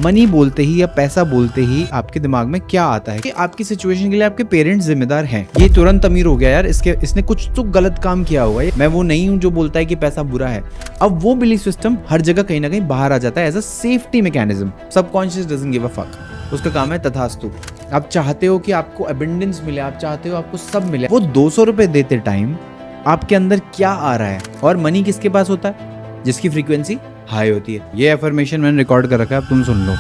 Money बोलते ही या पैसा बोलते ही आपके दिमाग में क्या आता है कि आपकी सिचुएशन के लिए आपके पेरेंट्स जिम्मेदार हैं। ये तुरंत अमीर हो गया यार, इसने कुछ तो गलत काम किया होगा, मैं वो नहीं हूं जो बोलता है कि पैसा बुरा है। अब वो बिलीफ सिस्टम हर जगह कहीं ना कहीं बाहर आ जाता है as a safety mechanism. Subconscious doesn't give a fuck, उसका काम है तथास्तु। आप चाहते हो कि आपको अबंडेंस मिले, आप चाहते हो आपको सब मिले। वो 200 रुपए देते टाइम आपके अंदर क्या आ रहा है? और मनी किसके पास होता है? जिसकी फ्रीक्वेंसी हाई होती है। ये एफर्मेशन मैंने रिकॉर्ड कर रखा है, अब तुम सुन लो।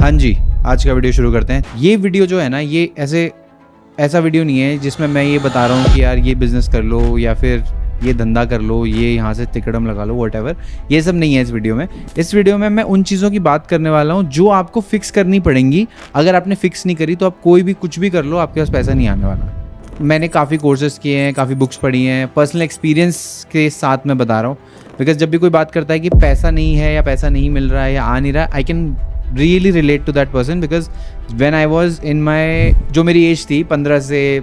हाँ जी, आज का वीडियो शुरू करते हैं। ये वीडियो जो है ना, ये ऐसा वीडियो नहीं है जिसमें मैं ये बता रहा हूँ कि यार ये बिजनेस कर लो या फिर ये धंधा कर लो, ये यहाँ से तिकड़म लगा लो, व्हाटएवर। ये सब नहीं है इस वीडियो में। इस वीडियो में मैं उन चीज़ों की बात करने वाला हूँ जो आपको फिक्स करनी पड़ेंगी। अगर आपने फिक्स नहीं करी तो आप कोई भी कुछ भी कर लो, आपके पास पैसा नहीं आने वाला। मैंने काफ़ी कोर्सेज किए हैं, काफ़ी बुक्स पढ़ी हैं, पर्सनल एक्सपीरियंस के साथ मैं बता रहा हूँ। बिकॉज जब भी कोई बात करता है कि पैसा नहीं है या पैसा नहीं मिल रहा है या आ नहीं रहा है, I can really relate to that person. Because when I was in my, जो मेरी एज थी 15 से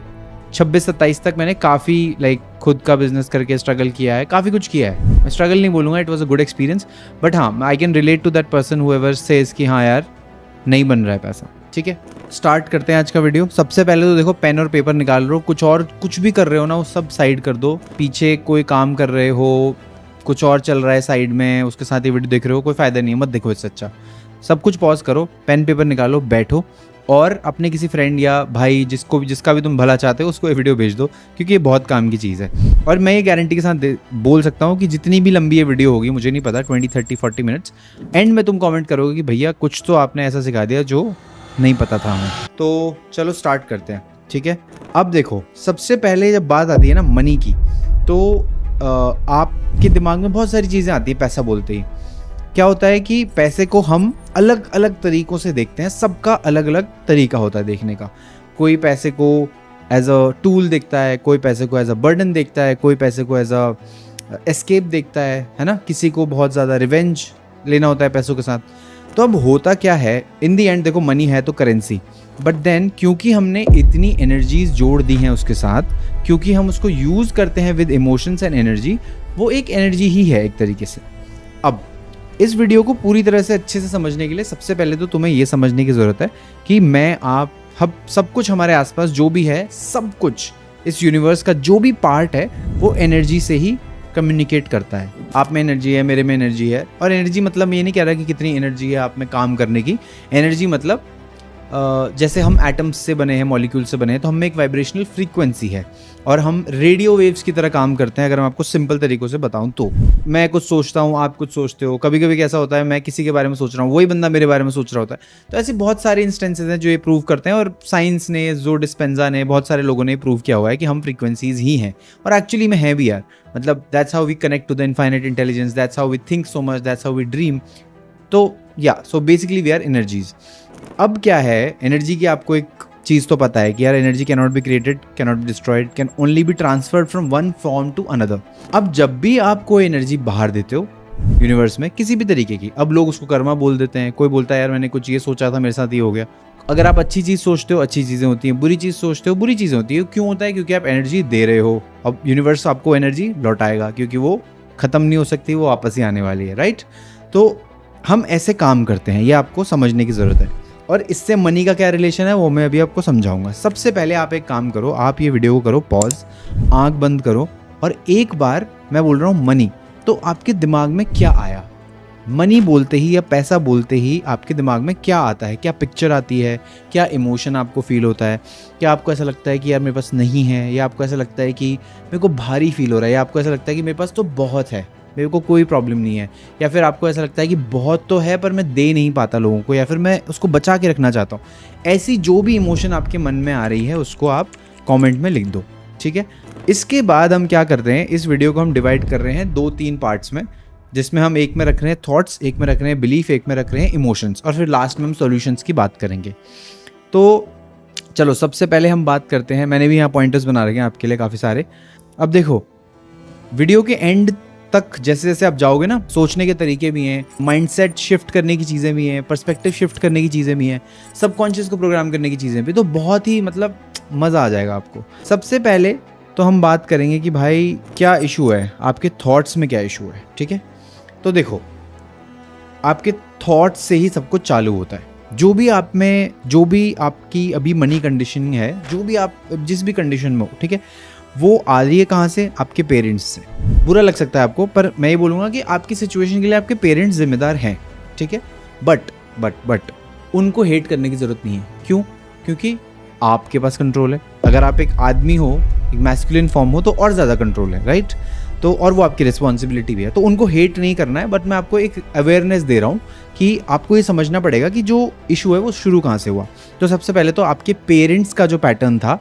26-27 तक, मैंने काफ़ी खुद का बिजनेस करके स्ट्रगल किया है, काफ़ी कुछ किया है। मैं स्ट्रगल नहीं बोलूँगा, it was a good experience, but हाँ, I can relate to that person whoever says कि हाँ यार नहीं बन रहा है पैसा। ठीक है, स्टार्ट करते हैं आज का वीडियो। सबसे पहले तो देखो, पेन और पेपर निकाल लो। कुछ भी कर रहे हो ना, वो सब साइड कर दो। पीछे कोई काम कर रहे हो, कुछ और चल रहा है साइड में, उसके साथ ये वीडियो देख रहे हो, कोई फ़ायदा नहीं है, मत देखो इससे अच्छा। सब कुछ पॉज करो, पेन पेपर निकालो, बैठो और अपने किसी फ्रेंड या भाई जिसका भी तुम भला चाहते हो उसको ये वीडियो भेज दो, क्योंकि ये बहुत काम की चीज़ है। और मैं ये गारंटी के साथ बोल सकता हूँ कि जितनी भी लंबी ये वीडियो होगी, मुझे नहीं पता, 20, 30, 40 मिनट्स, एंड में तुम कमेंट करोगे कि भैया कुछ तो आपने ऐसा सिखा दिया जो नहीं पता था हमें। तो चलो स्टार्ट करते हैं। ठीक है, अब देखो, सबसे पहले जब बात आती है ना मनी की, तो आपके दिमाग में बहुत सारी चीज़ें आती है पैसा बोलते ही। क्या होता है कि पैसे को हम अलग अलग तरीक़ों से देखते हैं, सबका अलग अलग तरीका होता है देखने का। कोई पैसे को एज अ टूल देखता है, कोई पैसे को एज अ बर्डन देखता है, कोई पैसे को एज अ एस्केप देखता है ना। किसी को बहुत ज़्यादा रिवेंज लेना होता है पैसों के साथ। तो अब होता क्या है, इन दी एंड देखो, मनी है तो करेंसी, बट देन क्योंकि हमने इतनी एनर्जीज जोड़ दी हैं उसके साथ, क्योंकि हम उसको यूज़ करते हैं विद इमोशंस एंड एनर्जी, वो एक एनर्जी ही है एक तरीके से। अब इस वीडियो को पूरी तरह से अच्छे से समझने के लिए सबसे पहले तो तुम्हें ये समझने की ज़रूरत है कि सब कुछ हमारे आसपास जो भी है, सब कुछ इस यूनिवर्स का जो भी पार्ट है, वो एनर्जी से ही कम्युनिकेट करता है। आप में एनर्जी है, मेरे में एनर्जी है। और एनर्जी मतलब ये नहीं कह रहा कि कितनी एनर्जी है आप में काम करने की। एनर्जी मतलब जैसे हम एटम्स से बने हैं, मॉलिक्यूल से बने हैं, तो हम में एक वाइब्रेशनल फ्रीक्वेंसी है और हम रेडियो वेव्स की तरह काम करते हैं। अगर मैं आपको सिंपल तरीक़ों से बताऊं तो, मैं कुछ सोचता हूं, आप कुछ सोचते हो। कभी कभी कैसा होता है, मैं किसी के बारे में सोच रहा हूं, वही बंदा मेरे बारे में सोच रहा होता है। तो ऐसे बहुत सारे इंस्टेंसेस हैं जो ये प्रूव करते हैं, और साइंस ने, जो डिस्पेंजा ने, बहुत सारे लोगों ने प्रूव किया हुआ है कि हम फ्रीक्वेंसीज ही हैं। और एक्चुअली में है भी यार, मतलब that's how we connect to the infinite intelligence, that's how we think so much, that's how we dream. तो so basically we are energies. अब क्या है, एनर्जी की आपको एक चीज़ तो पता है कि यार energy can not be created, can not be destroyed, can only be transferred from one form to another. अब जब भी आप कोई एनर्जी बाहर देते हो यूनिवर्स में, किसी भी तरीके की, अब लोग उसको कर्मा बोल देते हैं। कोई बोलता है यार मैंने कुछ ये सोचा था, मेरे साथ ये हो गया। अगर आप अच्छी चीज़ सोचते हो, अच्छी चीज़ें होती हैं, बुरी चीज़ सोचते हो, बुरी चीज़ें होती है। क्यों होता है? क्योंकि आप एनर्जी दे रहे हो। अब यूनिवर्स आपको एनर्जी लौटाएगा, क्योंकि वो ख़त्म नहीं हो सकती, वो वापस ही आने वाली है, राइट? तो हम ऐसे काम करते हैं, ये आपको समझने की ज़रूरत है। और इससे मनी का क्या रिलेशन है वो मैं अभी आपको समझाऊंगा। सबसे पहले आप एक काम करो, आप ये वीडियो को करो पॉज, आंख बंद करो, और एक बार मैं बोल रहा हूँ मनी, तो आपके दिमाग में क्या आया? मनी बोलते ही या पैसा बोलते ही आपके दिमाग में क्या आता है? क्या पिक्चर आती है? क्या इमोशन आपको फील होता है? क्या आपको ऐसा लगता है कि यार मेरे पास नहीं है, या आपको ऐसा लगता है कि मेरे को भारी फील हो रहा है, या आपको ऐसा लगता है कि मेरे पास तो बहुत है, मेरे को कोई प्रॉब्लम नहीं है, या फिर आपको ऐसा लगता है कि बहुत तो है पर मैं दे नहीं पाता लोगों को, या फिर मैं उसको बचा के रखना चाहता हूँ। ऐसी जो भी इमोशन आपके मन में आ रही है उसको आप कमेंट में लिख दो, ठीक है? इसके बाद हम क्या कर रहे हैं, इस वीडियो को हम डिवाइड कर रहे हैं 2-3 पार्ट्स में, जिसमें हम एक में रख रहे हैं थॉट्स, एक में रख रहे हैं बिलीफ, एक में रख रहे हैं इमोशंस, और फिर लास्ट में हम सॉल्यूशंस की बात करेंगे। तो चलो सबसे पहले हम बात करते हैं। मैंने भी यहाँ पॉइंटर्स बना रखे हैं आपके लिए काफ़ी सारे। अब देखो, वीडियो के एंड तक जैसे जैसे आप जाओगे ना, सोचने के तरीके भी हैं, माइंडसेट शिफ्ट करने की चीज़ें भी हैं, पर्सपेक्टिव शिफ्ट करने की चीज़ें भी हैं, सबकॉन्शियस को प्रोग्राम करने की चीज़ें भी, तो बहुत ही मतलब मज़ा आ जाएगा आपको। सबसे पहले तो हम बात करेंगे कि भाई क्या इशू है, आपके थॉट्स में क्या इशू है, ठीक है? तो देखो, आपके थॉट से ही सब कुछ चालू होता है। जो भी आप में, जो भी आपकी अभी मनी कंडीशनिंग है, जो भी आप जिस भी कंडीशन में हो, ठीक है, वो आ रही है कहाँ से? आपके पेरेंट्स से। बुरा लग सकता है आपको, पर मैं ये बोलूँगा कि आपकी सिचुएशन के लिए आपके पेरेंट्स जिम्मेदार हैं, ठीक है। बट उनको हेट करने की ज़रूरत नहीं है। क्यों? क्योंकि आपके पास कंट्रोल है। अगर आप एक आदमी हो, एक मैस्कुलिन फॉर्म हो, तो और ज़्यादा कंट्रोल है, राइट? तो और वो आपकी रिस्पॉन्सिबिलिटी भी है, तो उनको हेट नहीं करना है। बट मैं आपको एक अवेयरनेस दे रहा हूँ कि आपको ये समझना पड़ेगा कि जो इशू है वो शुरू कहाँ से हुआ। तो सबसे पहले तो आपके पेरेंट्स का जो पैटर्न था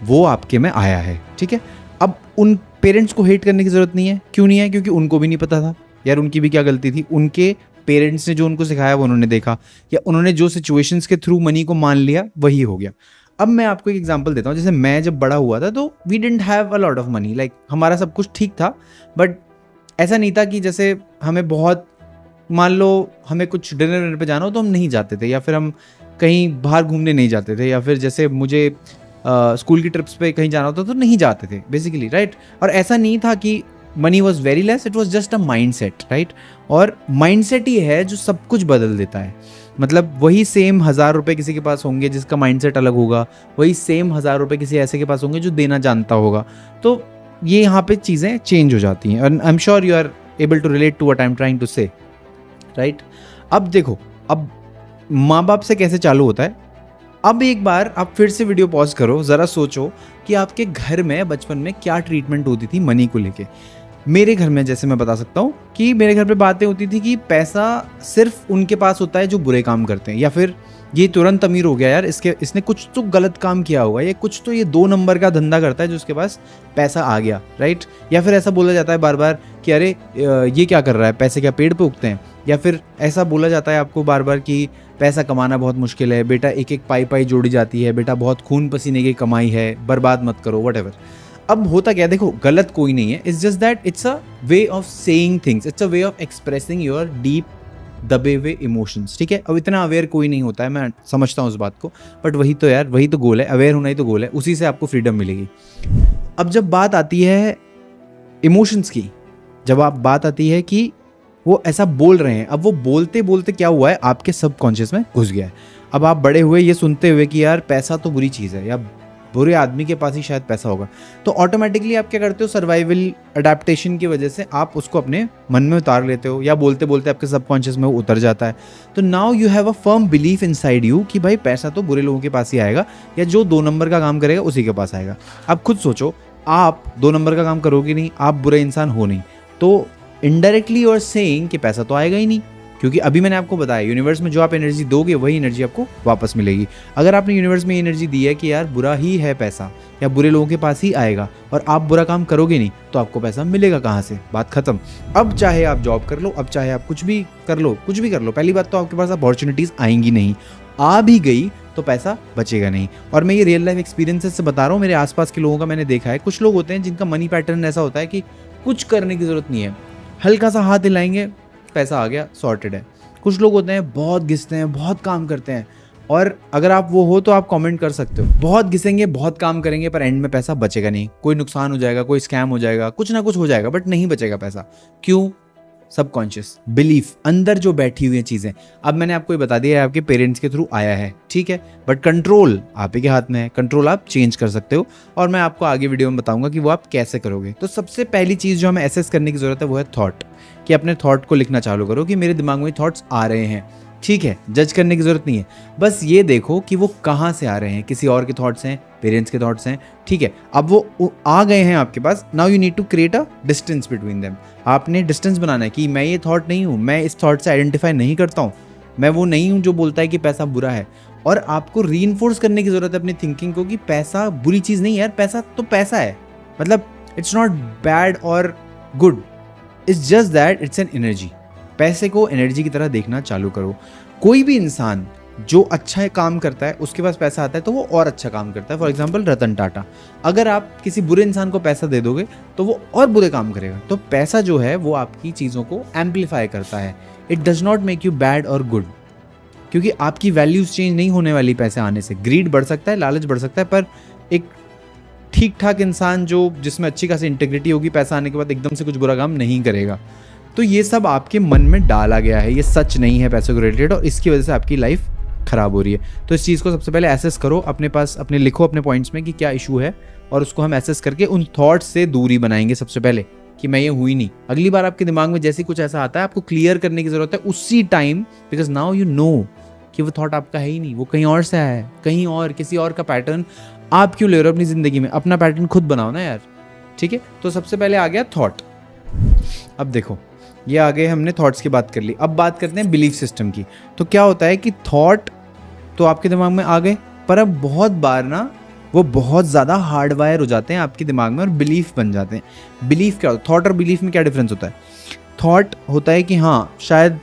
वो आपके में आया है, ठीक है। अब उन पेरेंट्स को हेट करने की ज़रूरत नहीं है। क्यों नहीं है? क्योंकि उनको भी नहीं पता था यार, उनकी भी क्या गलती थी। उनके पेरेंट्स ने जो उनको सिखाया वो उन्होंने देखा, या उन्होंने जो सिचुएशंस के थ्रू मनी को मान लिया वही हो गया। अब मैं आपको एक एग्जांपल देता हूँ। जैसे मैं जब बड़ा हुआ था तो we didn't have a lot of money, like हमारा सब कुछ ठीक था, बट ऐसा नहीं था कि जैसे हमें बहुत, मान लो हमें कुछ डिनर पे जाना हो तो हम नहीं जाते थे, या फिर हम कहीं बाहर घूमने नहीं जाते थे, या फिर जैसे मुझे स्कूल की ट्रिप्स पे कहीं जाना होता तो नहीं जाते थे बेसिकली, राइट। और ऐसा नहीं था कि money was very less, it was just a mind set, right. और माइंड सेट ही है जो सब कुछ बदल देता है। मतलब वही सेम 1000 रुपये किसी के पास होंगे जिसका माइंड सेट अलग होगा, वही सेम 1000 रुपये किसी ऐसे के पास होंगे जो देना जानता होगा। तो ये यहाँ पे चीज़ें चेंज हो जाती हैं। And I am sure you are able to relate to what I am trying to say, right. अब देखो, अब माँ बाप से कैसे चालू होता है। अब एक बार आप फिर से वीडियो पॉज करो, ज़रा सोचो कि आपके घर में बचपन में क्या ट्रीटमेंट होती थी मनी को लेके। मेरे घर में जैसे मैं बता सकता हूँ कि मेरे घर पे बातें होती थी कि पैसा सिर्फ उनके पास होता है जो बुरे काम करते हैं, या फिर ये तुरंत अमीर हो गया यार, इसने कुछ तो गलत काम किया होगा, ये कुछ तो ये 2 नंबर का धंधा करता है जो उसके पास पैसा आ गया, राइट। या फिर ऐसा बोला जाता है बार बार कि अरे ये क्या कर रहा है, पैसे क्या पेड़ पे उगते हैं। या फिर ऐसा बोला जाता है आपको बार बार कि पैसा कमाना बहुत मुश्किल है बेटा, एक एक पाई पाई जोड़ी जाती है बेटा, बहुत खून पसीने की कमाई है, बर्बाद मत करो, व्हाटएवर। अब होता क्या, देखो गलत कोई नहीं है, it's just that it's a way of saying things, it's a way of expressing your deep दबे हुए इमोशंस, ठीक है। अब इतना अवेयर कोई नहीं होता है, मैं समझता हूँ उस बात को, बट वही तो यार, वही तो गोल है, अवेयर होना ही तो गोल है, उसी से आपको फ्रीडम मिलेगी। अब जब बात आती है इमोशंस की, जब आप बात आती है कि वो ऐसा बोल रहे हैं, अब वो बोलते बोलते क्या हुआ है, आपके सबकॉन्शियस में घुस गया है। अब आप बड़े हुए ये सुनते हुए कि यार पैसा तो बुरी चीज़ है, या बुरे आदमी के पास ही शायद पैसा होगा, तो ऑटोमेटिकली आप क्या करते हो, सर्वाइवल अडेप्टेशन की वजह से आप उसको अपने मन में उतार लेते हो, या बोलते बोलते आपके सबकॉन्शियस में वो उतर जाता है। तो now you have a firm belief inside you कि भाई पैसा तो बुरे लोगों के पास ही आएगा, या जो 2 नंबर का काम करेगा उसी के पास आएगा। अब खुद सोचो, आप 2 नंबर का काम करोगे नहीं, आप बुरे इंसान हो नहीं, तो इनडायरेक्टली यू आर सेइंग कि पैसा तो आएगा ही नहीं। क्योंकि अभी मैंने आपको बताया, यूनिवर्स में जो आप एनर्जी दोगे वही एनर्जी आपको वापस मिलेगी। अगर आपने यूनिवर्स में एनर्जी दी है कि यार बुरा ही है पैसा, या बुरे लोगों के पास ही आएगा, और आप बुरा काम करोगे नहीं, तो आपको पैसा मिलेगा कहाँ से? बात खत्म। अब चाहे आप जॉब कर लो, अब चाहे आप कुछ भी कर लो, कुछ भी कर लो, पहली बात तो आपके पास अपॉर्चुनिटीज़ आएंगी नहीं, आ भी गई तो पैसा बचेगा नहीं। और मैं ये रियल लाइफ एक्सपीरियंसेस से बता रहा हूँ, मेरे आसपास के लोगों का मैंने देखा है। कुछ लोग होते हैं जिनका मनी पैटर्न ऐसा होता है कि कुछ करने की ज़रूरत नहीं है, हल्का सा हाथ हिलाएंगे पैसा आ गया, सॉर्टेड है। कुछ लोग होते हैं बहुत घिसते हैं, बहुत काम करते हैं, और अगर आप वो हो तो आप कमेंट कर सकते हो, बहुत घिसेंगे, बहुत काम करेंगे, पर एंड में पैसा बचेगा नहीं, कोई नुकसान हो जाएगा, कोई स्कैम हो जाएगा, कुछ ना कुछ हो जाएगा, बट नहीं बचेगा पैसा। क्यों? सबकॉन्शियस बिलीफ, अंदर जो बैठी हुई है चीज़ें। अब मैंने आपको ये बता दिया है, आपके पेरेंट्स के थ्रू आया है, ठीक है, बट कंट्रोल आप ही के हाथ में है, कंट्रोल आप चेंज कर सकते हो, और मैं आपको आगे वीडियो में बताऊंगा कि वो आप कैसे करोगे। तो सबसे पहली चीज़ जो हमें एसेस करने की ज़रूरत है वो है थॉट, कि अपने थॉट को लिखना चालू करो कि मेरे दिमाग में थॉट्स आ रहे हैं, ठीक है, जज करने की ज़रूरत नहीं है, बस ये देखो कि वो कहाँ से आ रहे हैं, किसी और के थॉट्स हैं, पेरेंट्स के थॉट्स हैं, ठीक है। अब वो आ गए हैं आपके पास, now you need to create a distance between them. आपने डिस्टेंस बनाना है कि मैं ये थॉट नहीं हूँ, मैं इस थॉट से आइडेंटिफाई नहीं करता हूँ, मैं वो नहीं हूँ जो बोलता है कि पैसा बुरा है। और आपको रीइंफोर्स करने की ज़रूरत है अपनी थिंकिंग को कि पैसा बुरी चीज़ नहीं है यार, पैसा तो पैसा है, मतलब इट्स नॉट बैड और good, it's just that it's an energy. पैसे को एनर्जी की तरह देखना चालू करो। कोई भी इंसान जो अच्छा काम करता है उसके पास पैसा आता है तो वो और अच्छा काम करता है। फॉर एग्जाम्पल रतन टाटा, अगर आप किसी बुरे इंसान को पैसा दे दोगे तो वो और बुरे काम करेगा। तो पैसा जो है वो आपकी चीज़ों को एम्पलीफाई करता है, it does not make you bad और गुड, क्योंकि आपकी वैल्यूज चेंज नहीं होने वाली पैसे आने से। ग्रीड बढ़ सकता है, लालच बढ़ सकता है, पर एक ठीक ठाक इंसान जो जिसमें अच्छी खासी इंटीग्रिटी होगी, पैसा आने के बाद एकदम से कुछ बुरा काम नहीं करेगा। तो ये सब आपके मन में डाला गया है, ये सच नहीं है पैसों को रिलेटेड, और इसकी वजह से आपकी लाइफ ख़राब हो रही है। तो इस चीज़ को सबसे पहले एसेस करो, अपने पास अपने लिखो अपने पॉइंट्स में कि क्या इशू है, और उसको हम एसेस करके उन थॉट्स से दूरी बनाएंगे सबसे पहले कि मैं ये हुई नहीं। अगली बार आपके दिमाग में जैसे कुछ ऐसा आता है, आपको क्लियर करने की ज़रूरत है उसी time, because now you know कि वो थॉट आपका है ही नहीं, वो कहीं और से आया है, कहीं और किसी और का पैटर्न आप क्यों ले रहे हो अपनी ज़िंदगी में। अपना पैटर्न खुद बनाओ ना यार, ठीक है। तो सबसे पहले आ गया थॉट। अब देखो, ये आगे हमने थॉट्स की बात कर ली, अब बात करते हैं बिलीफ सिस्टम की। तो क्या होता है कि थॉट तो आपके दिमाग में आ गए, पर अब बहुत बार ना वो बहुत ज़्यादा हार्डवायर हो जाते हैं आपके दिमाग में और बिलीफ बन जाते हैं। बिलीफ क्या होता है, थॉट और बिलीफ में क्या डिफरेंस होता है? थॉट होता है कि हाँ शायद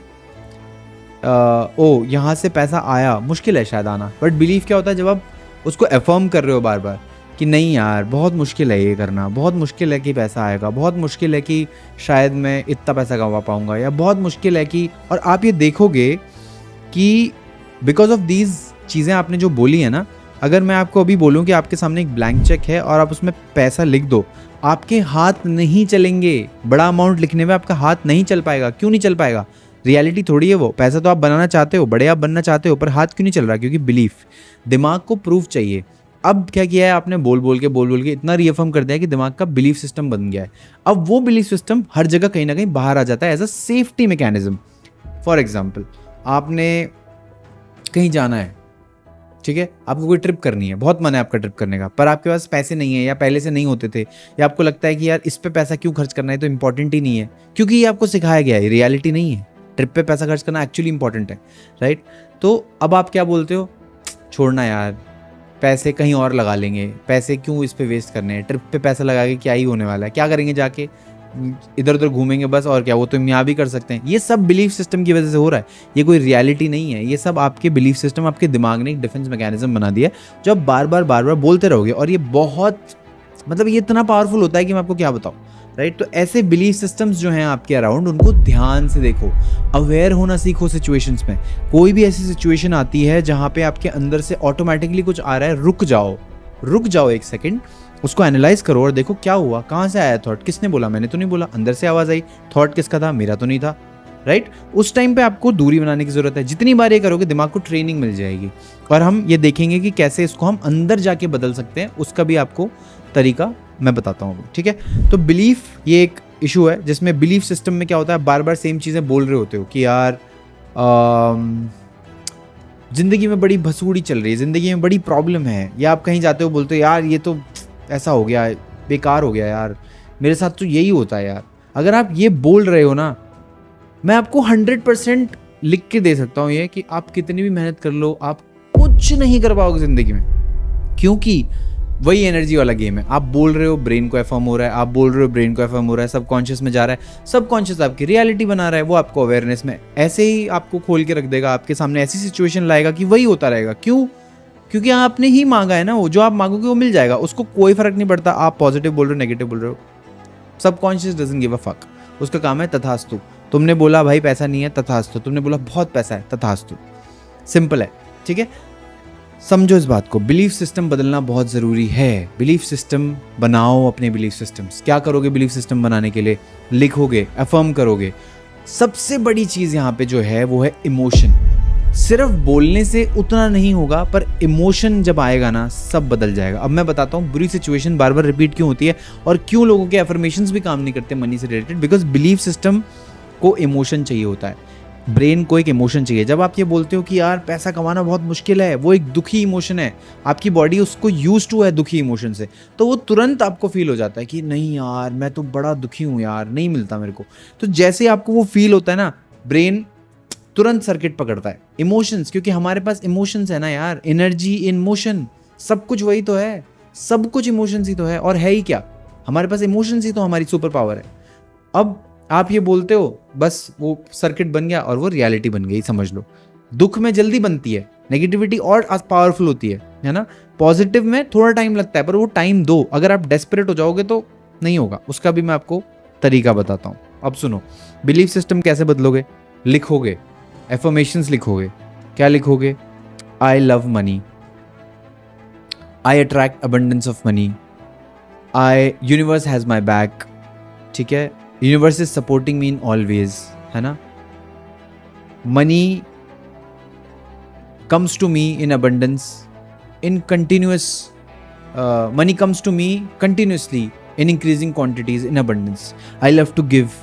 ओ यहाँ से पैसा आया, मुश्किल है शायद आना, बट बिलीफ क्या होता है, जब आप उसको अफर्म कर रहे हो बार बार कि नहीं यार बहुत मुश्किल है ये करना, बहुत मुश्किल है कि पैसा आएगा, बहुत मुश्किल है कि शायद मैं इतना पैसा कमा पाऊंगा, या बहुत मुश्किल है कि, और आप ये देखोगे कि बिकॉज ऑफ दीज चीज़ें आपने जो बोली है ना, अगर मैं आपको अभी बोलूँ कि आपके सामने एक ब्लैंक चेक है और आप उसमें पैसा लिख दो, आपके हाथ नहीं चलेंगे। बड़ा अमाउंट लिखने में आपका हाथ नहीं चल पाएगा। क्यों नहीं चल पाएगा? रियलिटी थोड़ी है वो। पैसा तो आप बनाना चाहते हो, बड़े आप बनना चाहते हो, पर हाथ क्यों नहीं चल रहा? क्योंकि बिलीफ, दिमाग को प्रूफ चाहिए। अब क्या किया है आपने, बोल बोल के इतना रीअफर्म कर दिया कि दिमाग का बिलीफ सिस्टम बन गया है। अब वो बिलीफ सिस्टम हर जगह कहीं ना कहीं बाहर आ जाता है as a safety mechanism. For example, आपने कहीं जाना है, ठीक है, आपको कोई ट्रिप करनी है, बहुत मन है आपका ट्रिप करने का, पर आपके पास पैसे नहीं है, या पहले से नहीं होते थे, या आपको लगता है कि यार इस पे पैसा क्यों खर्च करना है, तो इंपॉर्टेंट ही नहीं है, क्योंकि ये आपको सिखाया गया है, रियलिटी नहीं है। ट्रिप पे पैसा खर्च करना एक्चुअली इंपॉर्टेंट है, राइट? तो अब आप क्या बोलते हो, छोड़ना यार, पैसे कहीं और लगा लेंगे, पैसे क्यों इस पे वेस्ट करने हैं, ट्रिप पे पैसा लगा के क्या ही होने वाला है, क्या करेंगे जाके, इधर उधर घूमेंगे बस, और क्या, वो तो हम यहाँ भी कर सकते हैं। ये सब बिलीफ सिस्टम की वजह से हो रहा है, ये कोई रियलिटी नहीं है। ये सब आपके बिलीफ सिस्टम, आपके दिमाग ने एक डिफेंस मैकेनिज्म बना दिया है, जो आप बार बार बोलते रहोगे, और ये बहुत, मतलब ये इतना पावरफुल होता है कि मैं आपको क्या बताऊँ, राइट? तो ऐसे बिलीफ सिस्टम्स जो हैं आपके अराउंड, उनको ध्यान से देखो, अवेयर होना सीखो सिचुएशंस में। कोई भी ऐसी सिचुएशन आती है जहाँ पे आपके अंदर से ऑटोमेटिकली कुछ आ रहा है, रुक जाओ एक सेकंड, उसको एनालाइज करो और देखो क्या हुआ, कहाँ से आया थॉट, किसने बोला, मैंने तो नहीं बोला, अंदर से आवाज़ आई, थॉट किसका था, मेरा तो नहीं था, राइट? उस टाइम पे आपको दूरी बनाने की ज़रूरत है। जितनी बार ये करोगे दिमाग को ट्रेनिंग मिल जाएगी, और हम ये देखेंगे कि कैसे इसको हम अंदर जाके बदल सकते हैं, उसका भी आपको तरीका मैं बताता हूँ, ठीक है? तो बिलीफ ये एक इशू है जिसमें बिलीफ सिस्टम में क्या होता है, बार बार सेम चीज़ें बोल रहे होते हो कि यार ज़िंदगी में बड़ी भसूड़ी चल रही है, ज़िंदगी में बड़ी प्रॉब्लम है, या आप कहीं जाते हो बोलते हो यार ये तो ऐसा हो गया, बेकार हो गया यार, मेरे साथ तो यही होता है यार। अगर आप ये बोल रहे हो ना, मैं आपको 100% लिख के दे सकता हूँ ये कि आप कितनी भी मेहनत कर लो, आप कुछ नहीं कर पाओगे ज़िंदगी में, क्योंकि वही एनर्जी वाला गेम है। आप बोल रहे हो, ब्रेन को एफर्म हो रहा है, आप बोल रहे हो, ब्रेन को एफर्म हो रहा है, सबकॉन्शियस में जा रहा है, सबकॉन्शियस आपकी रियलिटी बना रहा है, वो आपको अवेयरनेस में ऐसे ही आपको खोल के रख देगा, आपके सामने ऐसी सिचुएशन लाएगा कि वही होता रहेगा। क्यों? क्योंकि आपने ही मांगा है ना, वो जो आप मांगोगे वो मिल जाएगा, उसको कोई फर्क नहीं पड़ता आप पॉजिटिव बोल रहे हो, नेगेटिव बोल रहे हो। Subconscious doesn't give a fuck, उसका काम है तथास्तु। तुमने बोला भाई पैसा नहीं है, तथास्तु। तुमने बोला बहुत पैसा है, तथास्तु। सिंपल है, ठीक है? समझो इस बात को, बिलीफ सिस्टम बदलना बहुत ज़रूरी है। बिलीफ सिस्टम बनाओ, अपने बिलीफ सिस्टम्स। क्या करोगे बिलीफ सिस्टम बनाने के लिए? लिखोगे, अफर्म करोगे। सबसे बड़ी चीज़ यहाँ पे जो है वो है इमोशन। सिर्फ बोलने से उतना नहीं होगा, पर इमोशन जब आएगा ना, सब बदल जाएगा। अब मैं बताता हूँ बुरी सिचुएशन बार बार रिपीट क्यों होती है, और क्यों लोगों के एफर्मेशंस भी काम नहीं करते मनी से रिलेटेड। बिकॉज बिलीफ सिस्टम को इमोशन चाहिए होता है, ब्रेन को एक इमोशन चाहिए। जब आप ये बोलते हो कि यार पैसा कमाना बहुत मुश्किल है, वो एक दुखी इमोशन है, आपकी बॉडी उसको यूज्ड टू है दुखी इमोशन से, तो वो तुरंत आपको फील हो जाता है कि नहीं यार मैं तो बड़ा दुखी हूँ यार, नहीं मिलता मेरे को। तो जैसे आपको वो फील होता है ना, ब्रेन तुरंत सर्किट पकड़ता है इमोशंस, क्योंकि हमारे पास इमोशंस है ना यार, एनर्जी इन मोशन, सब कुछ वही तो है, सब कुछ इमोशंस ही तो है। और है ही क्या, हमारे पास इमोशंस ही तो हमारी सुपर पावर है। अब आप ये बोलते हो, बस वो सर्किट बन गया और वो रियलिटी बन गई, समझ लो। दुख में जल्दी बनती है, नेगेटिविटी और पावरफुल होती है ना? पॉजिटिव में थोड़ा टाइम लगता है, पर वो टाइम दो। अगर आप डेस्परेट हो जाओगे तो नहीं होगा, उसका भी मैं आपको तरीका बताता हूँ। अब सुनो, बिलीफ सिस्टम कैसे बदलोगे? लिखोगे, एफर्मेशंस लिखोगे। क्या लिखोगे? I love money, I attract abundance of money, universe has my back, ठीक है? Universe is supporting me in always, है ना। Money comes to me in abundance, in continuous money comes to me continuously in increasing quantities in abundance. I love to give.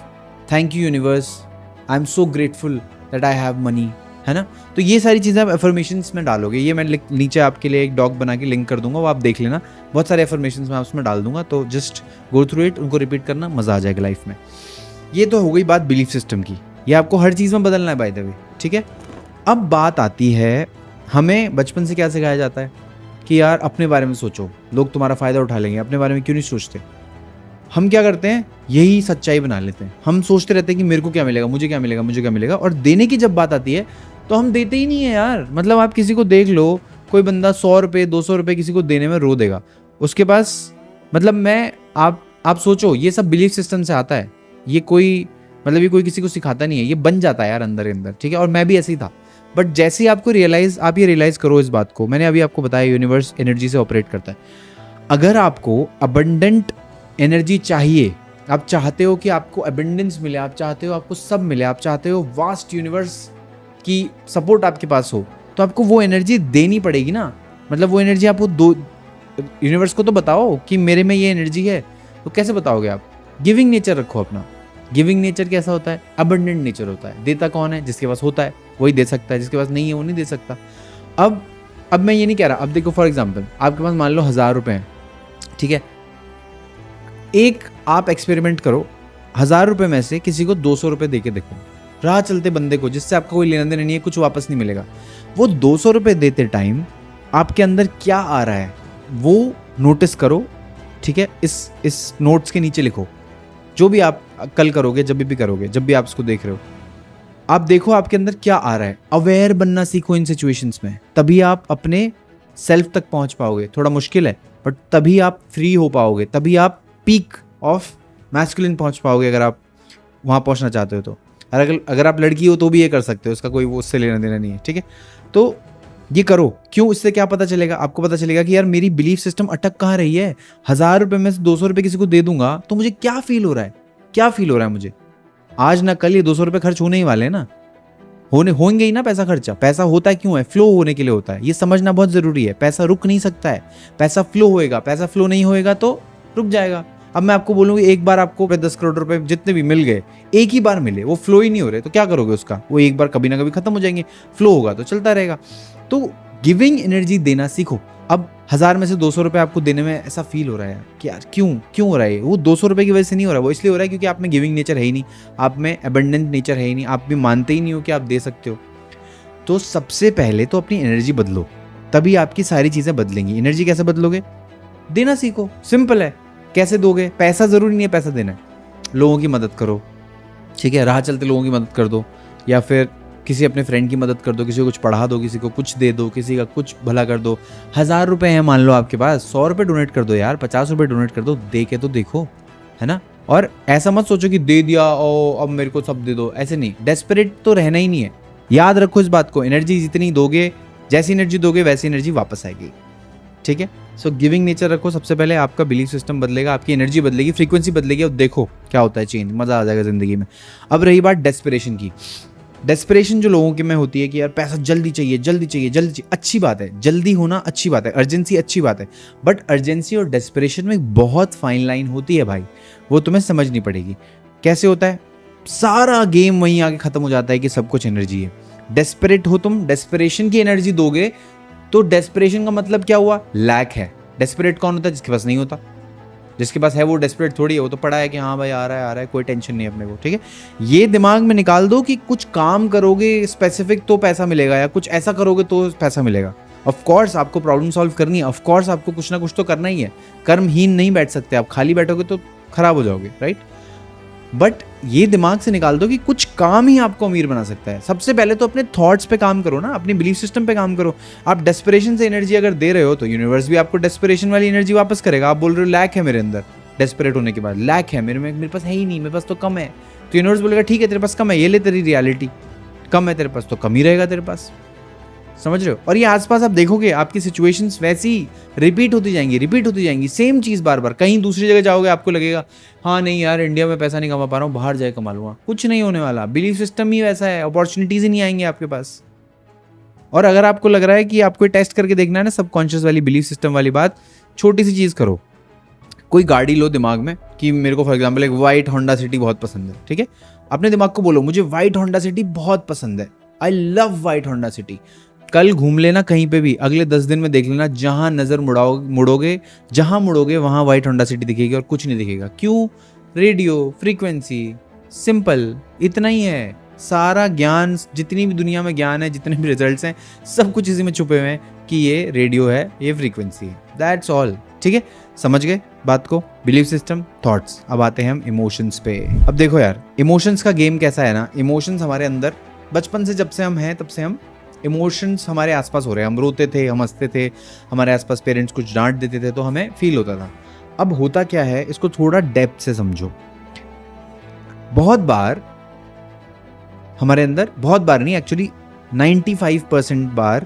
Thank you universe, I am so grateful that I have money, है ना। तो ये सारी चीज़ें आप affirmations में डालोगे। ये मैं नीचे आपके लिए एक डॉग बना के लिंक कर दूंगा, वो आप देख लेना। बहुत सारे एफर्मेशंस मैं उसमें डाल दूंगा, तो जस्ट गो थ्रू इट, उनको रिपीट करना, मज़ा आ जाएगा लाइफ में। ये तो हो गई बात बिलीफ सिस्टम की, ये आपको हर चीज़ में बदलना है बाय द वे, ठीक है। अब बात आती है, हमें बचपन से क्या सिखाया जाता है कि यार अपने बारे में सोचो, लोग तुम्हारा फ़ायदा उठा लेंगे, अपने बारे में क्यों नहीं सोचते। हम क्या करते हैं, यही सच्चाई बना लेते हैं। हम सोचते रहते हैं कि मेरे को क्या मिलेगा, मुझे क्या मिलेगा, मुझे क्या मिलेगा, और देने की जब बात आती है तो हम देते ही नहीं है यार। मतलब आप किसी को देख लो, कोई बंदा 100 रुपये 200 रुपये किसी को देने में रो देगा, उसके पास मतलब आप सोचो, ये सब बिलीफ सिस्टम से आता है। ये कोई मतलब ये कोई किसी को सिखाता नहीं है, ये बन जाता है यार अंदर ही अंदर, ठीक है। और मैं भी ऐसे ही था, बट जैसे ही आपको आप ये रियलाइज़ करो इस बात को, मैंने अभी आपको बताया यूनिवर्स एनर्जी से ऑपरेट करता है। अगर आपको अबंडेंट एनर्जी चाहिए, आप चाहते हो कि आपको अबंडेंस मिले, आप चाहते हो आपको सब मिले, आप चाहते हो वास्ट यूनिवर्स की सपोर्ट आपके पास हो, तो आपको वो एनर्जी देनी पड़ेगी ना। मतलब वो एनर्जी आपको यूनिवर्स को तो बताओ कि मेरे में ये एनर्जी है, तो कैसे बताओगे आप। गिविंग नेचर रखो अपना। गिविंग नेचर कैसा होता है, अबंडेंट नेचर होता है। देता कौन है, जिसके पास होता है वही दे सकता है, जिसके पास नहीं है वो नहीं दे सकता। अब मैं ये नहीं कह रहा, अब देखो फॉर एग्जांपल आपके पास मान लो 1000 रुपये हैं, ठीक है। एक आप एक्सपेरिमेंट करो, 1000 रुपये में से किसी को 200 रुपये दे के देखो, राह चलते बंदे को, जिससे आपका कोई लेना देना नहीं है, कुछ वापस नहीं मिलेगा। वो 200 रुपये देते टाइम आपके अंदर क्या आ रहा है वो नोटिस करो, ठीक है। इस नोट्स के नीचे लिखो, जो भी आप कल करोगे, जब भी करोगे, जब भी आप इसको देख रहे हो, आप देखो आपके अंदर क्या आ रहा है। अवेयर बनना सीखो इन सिचुएशंस में, तभी आप अपने सेल्फ तक पहुंच पाओगे। थोड़ा मुश्किल है, बट तभी आप फ्री हो पाओगे, तभी आप पीक ऑफ मैस्कुलिन पहुंच पाओगे, अगर आप वहां पहुंचना चाहते हो तो। अगर आप लड़की हो तो भी ये कर सकते हो, इसका कोई वो उससे लेना देना नहीं है, ठीक है। तो ये करो, क्यों, इससे क्या पता चलेगा आपको, पता चलेगा कि यार मेरी बिलीफ सिस्टम अटक कहाँ रही है। 1000 रुपये में से 200 रुपये किसी को दे दूंगा तो मुझे क्या फील हो रहा है, क्या फील हो रहा है मुझे। आज ना कल ये 200 रुपये खर्च होने ही वाले हैं ना, होंगे ही ना। पैसा खर्चा, पैसा होता है क्यों है, फ्लो होने के लिए होता है। ये समझना बहुत जरूरी है। पैसा रुक नहीं सकता है, पैसा फ्लो होएगा, पैसा फ्लो नहीं होएगा तो रुक जाएगा। अब मैं आपको बोलूँगी एक बार आपको 10 करोड़ रुपए जितने भी मिल गए, एक ही बार मिले, वो फ्लो ही नहीं हो रहे, तो क्या करोगे उसका, वो एक बार कभी ना कभी खत्म हो जाएंगे। फ्लो होगा तो चलता रहेगा। तो गिविंग एनर्जी देना सीखो। अब 1000 में से 200 रुपये आपको देने में ऐसा फील हो रहा है कि यार क्यों हो रहा है, वो 200 रुपये की वजह से नहीं हो रहा है, वो इसलिए हो रहा है क्योंकि आप में गिविंग नेचर है ही नहीं, आप में एबंडेंट नेचर है ही नहीं, आप भी मानते ही नहीं हो कि आप दे सकते हो। तो सबसे पहले तो अपनी एनर्जी बदलो, तभी आपकी सारी चीज़ें बदलेंगी। एनर्जी कैसे बदलोगे, देना सीखो, सिंपल है। कैसे दोगे, पैसा ज़रूरी नहीं है पैसा देना है, लोगों की मदद करो, ठीक है। राह चलते लोगों की मदद कर दो, या फिर किसी अपने फ्रेंड की मदद कर दो, किसी को कुछ पढ़ा दो, किसी को कुछ दे दो, किसी का कुछ भला कर दो। 1000 रुपये हैं मान लो आपके पास, 100 रुपये डोनेट कर दो यार, 50 रुपये डोनेट कर दो, दे के तो देखो, है ना। और ऐसा मत सोचो कि दे दिया ओ अब मेरे को सब दे दो, ऐसे नहीं। डेस्परेट तो रहना ही नहीं है, याद रखो इस बात को। एनर्जी जितनी दोगे, जैसी एनर्जी दोगे वैसी एनर्जी वापस आएगी, ठीक है। सो गिविंग नेचर रखो सबसे पहले, आपका बिलीफ सिस्टम बदलेगा, आपकी एनर्जी बदलेगी, फ्रीक्वेंसी बदलेगी, और देखो क्या होता है चेंज, मज़ा आ जाएगा ज़िंदगी में। अब रही बात डेस्परेशन की। डेस्परेशन जो लोगों के में होती है कि यार पैसा जल्दी चाहिए, जल्दी चाहिए, जल्दी चाहिए। अच्छी बात है, जल्दी होना अच्छी बात है, अर्जेंसी अच्छी बात है, बट अर्जेंसी और डेस्परेशन में एक बहुत फाइन लाइन होती है भाई, वो तुम्हें समझनी पड़ेगी। कैसे होता है, सारा गेम वहीं आके ख़त्म हो जाता है कि सब कुछ एनर्जी है। डेस्परेट हो तुम, डेस्परेशन की एनर्जी दोगे तो डेस्परेशन का मतलब क्या हुआ, लैक है। डेस्परेट कौन होता है, जिसके पास नहीं होता। जिसके पास है वो डेस्परेट थोड़ी है, वो तो पड़ा है कि हाँ भाई आ रहा है, कोई टेंशन नहीं है अपने को, ठीक है। ये दिमाग में निकाल दो कि कुछ काम करोगे स्पेसिफिक तो पैसा मिलेगा, या कुछ ऐसा करोगे तो पैसा मिलेगा। ऑफ कोर्स आपको प्रॉब्लम सॉल्व करनी है, ऑफ कोर्स आपको कुछ ना कुछ तो करना ही है। कर्महीन नहीं बैठ सकते आप, खाली बैठोगे तो खराब हो जाओगे, राइट। बट ये दिमाग से निकाल दो कि कुछ काम ही आपको अमीर बना सकता है। सबसे पहले तो अपने थॉट्स पे काम करो ना, अपनी बिलीफ सिस्टम पे काम करो। आप डेस्परेशन से एनर्जी अगर दे रहे हो तो यूनिवर्स भी आपको डेस्परेशन वाली एनर्जी वापस करेगा। आप बोल रहे हो लैक है मेरे अंदर, डेस्परेट होने के बाद लैक है मेरे पास है ही नहीं, मेरे पास तो कम है, तो यूनिवर्स बोलेगा ठीक है तेरे पास कम है, ये ले तेरी रियलिटी, कम है तेरे पास तो कम ही रहेगा तेरे पास। समझ रहे हो? और ये आसपास आप देखोगे आपकी सिचुएशंस वैसी रिपीट होती जाएंगी, सेम चीज़ बार बार। कहीं दूसरी जगह जाओगे आपको लगेगा हाँ नहीं यार इंडिया में पैसा नहीं कमा पा रहा हूँ, बाहर जाके कमा लूँगा। कुछ नहीं होने वाला, बिलीफ सिस्टम ही वैसा है, अपॉर्चुनिटीज़ ही नहीं आएंगे आपके पास। और अगर आपको लग रहा है कि आपको टेस्ट करके देखना है ना सबकॉन्शियस वाली बिलीफ सिस्टम वाली बात, छोटी सी चीज़ करो। कोई गाड़ी लो दिमाग में कि मेरे को फॉर एग्जाम्पल एक वाइट होंडा सिटी बहुत पसंद है, ठीक है? अपने दिमाग को बोलो मुझे वाइट होंडा सिटी बहुत पसंद है, I love white Honda city. कल घूम लेना कहीं पे भी, अगले 10 दिन में देख लेना, जहां नजर मुड़ोगे वहां व्हाइट होंडा सिटी दिखेगी और कुछ नहीं दिखेगा। क्यों? रेडियो फ्रीक्वेंसी, सिंपल, इतना ही है। सारा ज्ञान, जितनी भी दुनिया में ज्ञान है, जितने भी रिजल्ट्स हैं, सब कुछ इसी में छुपे हुए हैं कि ये रेडियो है, ये फ्रीक्वेंसी है, दैट्स ऑल। ठीक है, समझ गए बात को? Belief system, thoughts. अब आते हैं हम इमोशंस पे। अब देखो यार, इमोशंस का गेम कैसा है ना, इमोशंस हमारे अंदर बचपन से, जब से हम हैं तब से हम इमोशंस हमारे आसपास हो रहे हैं। हम रोते थे, हम हंसते थे, हमारे आसपास पेरेंट्स कुछ डांट देते थे तो हमें फील होता था। अब होता क्या है, इसको थोड़ा डेप्थ से समझो। बहुत बार हमारे अंदर, बहुत बार नहीं एक्चुअली 95% बार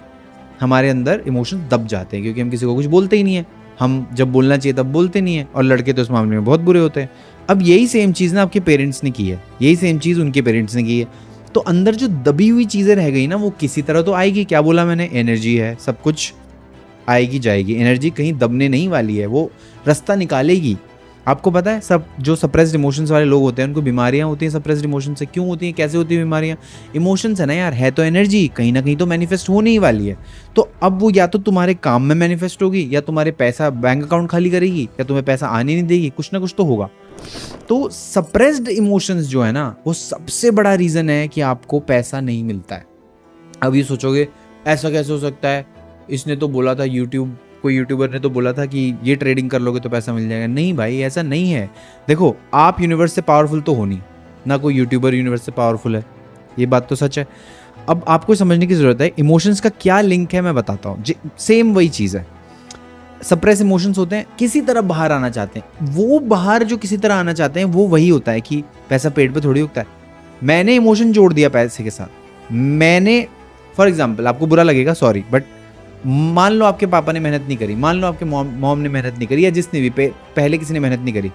हमारे अंदर इमोशंस दब जाते हैं क्योंकि हम किसी को कुछ बोलते ही नहीं है। हम जब बोलना चाहिए तब बोलते नहीं है, और लड़के तो इस मामले में बहुत बुरे होते हैं। अब यही सेम चीज़ ना आपके पेरेंट्स ने की है, यही सेम चीज़ उनके पेरेंट्स ने की है। तो अंदर जो दबी हुई चीज़ें रह गई ना, वो किसी तरह तो आएगी। क्या बोला मैंने? एनर्जी है, सब कुछ आएगी जाएगी। एनर्जी कहीं दबने नहीं वाली है, वो रास्ता निकालेगी। आपको पता है, सब जो सप्रेस्ड इमोशंस वाले लोग होते हैं उनको बीमारियां होती हैं सप्रेस्ड इमोशन से। क्यों होती हैं, कैसे होती है बीमारियां? इमोशंस है ना यार, है तो एनर्जी, कहीं ना कहीं तो मैनिफेस्ट होने ही वाली है। तो अब वो या तो तुम्हारे काम में मैनिफेस्ट होगी, या तुम्हारे पैसा बैंक अकाउंट खाली करेगी, या तुम्हें पैसा आने नहीं देगी, कुछ ना कुछ तो होगा। तो सप्रेस्ड इमोशंस जो है ना, वो सबसे बड़ा रीजन है कि आपको पैसा नहीं मिलता है। अब ये सोचोगे ऐसा कैसे हो सकता है, इसने तो बोला था कोई यूट्यूबर ने तो बोला था कि ये ट्रेडिंग कर लोगे तो पैसा मिल जाएगा। नहीं भाई, ऐसा नहीं है। देखो, आप यूनिवर्स से पावरफुल तो हो नहीं, ना कोई यूट्यूबर यूनिवर्स से पावरफुल है, ये बात तो सच है। अब आपको समझने की जरूरत है इमोशंस का क्या लिंक है, मैं बताता हूँ। सेम वही चीज़ है। सप्रेस इमोशंस होते हैं, किसी तरह बाहर आना चाहते हैं। वो बाहर जो किसी तरह आना चाहते हैं वो वही होता है कि पैसा पेट पे थोड़ी उगता है। मैंने इमोशन जोड़ दिया पैसे के साथ। मैंने फॉर एग्जाम्पल, आपको बुरा लगेगा, सॉरी, बट मान लो आपके पापा ने मेहनत नहीं करी, मान लो आपके मॉम ने मेहनत नहीं करी, या जिसने भी पहले किसी ने मेहनत नहीं करी।